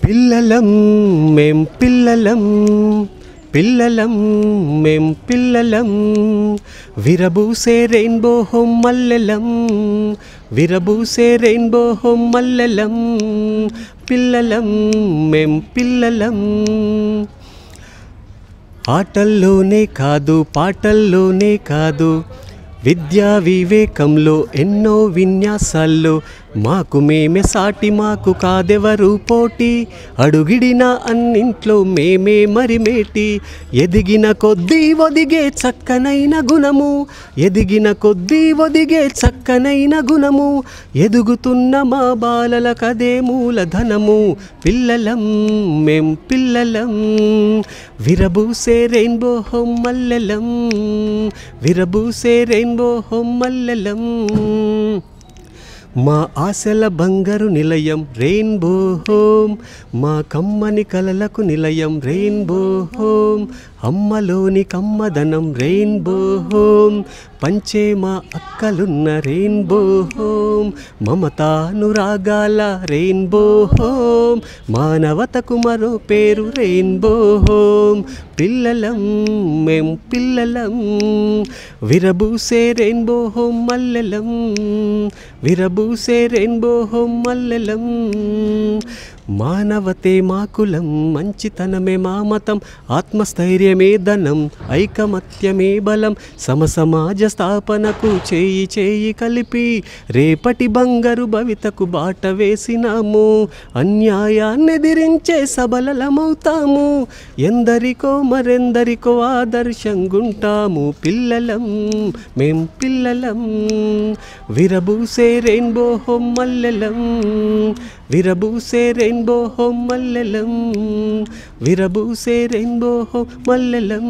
పిల్లలం మేం పిల్లలం పిల్లలం మేం పిల్లలం విరబూసే రెయిన్బో హోం మల్లెలం విరబూసే రెయిన్బో హోం మల్లెలం పిల్లలం మేం పిల్లలం ఆటల్లోనే కాదు పాటల్లోనే కాదు విద్యా వివేకంలో ఎన్నో విన్యాసాల్లో మాకు మేమే సాటి మాకు కాదెవరు పోటీ అడుగిడిన అన్నింట్లో మేమే మరిమేటి ఎదిగిన కొద్దీ ఒదిగే చక్కనైన గుణము ఎదిగిన కొద్దీ ఒదిగే చక్కనైన గుణము ఎదుగుతున్న మా బాలలకదే మూలధనము పిల్లలం మేం పిల్లలం విరబూసే రెయిన్బో హోం మల్లెలం విరబూసే రెయిన్బో హోం మల్లెలం మా ఆశల బంగారు నిలయం రెయిన్బో హోం మా కమ్మని కలలకు నిలయం రెయిన్బో హోం అమ్మలోని కమ్మదనం రెయిన్బో హోం పంచే మా అక్కలున్న రెయిన్బో హోం మమతానురాగాల రెయిన్బో హోం మానవతకు మరో పేరు రెయిన్బో హోం పిల్లలం మేం పిల్లలం విరబూసే రెయిన్బో హోం మల్లెలం విరబూసే రెయిన్బో హోం మల్లెలం మానవతే మా కులం మంచితనమే మా మతం ఆత్మస్థైర్యమే ధనం ఐకమత్యమే బలం సమసమాజ స్థాపనకు చేయి చేయి కలిపి రేపటి బంగారు భవితకు బాట వేసినాము అన్యాయాన్నెదిరించే సబలమవుతాము ఎందరికో మరెందరికో ఆదర్శంగుంటాము పిల్లలం మేం పిల్లలం విరబూసే రెయిన్బో హోం మల్లెలం విరబూసే రెయిన్బో హోం మల్లెలం విరబూసే రెయిన్బో హోం మల్లెలం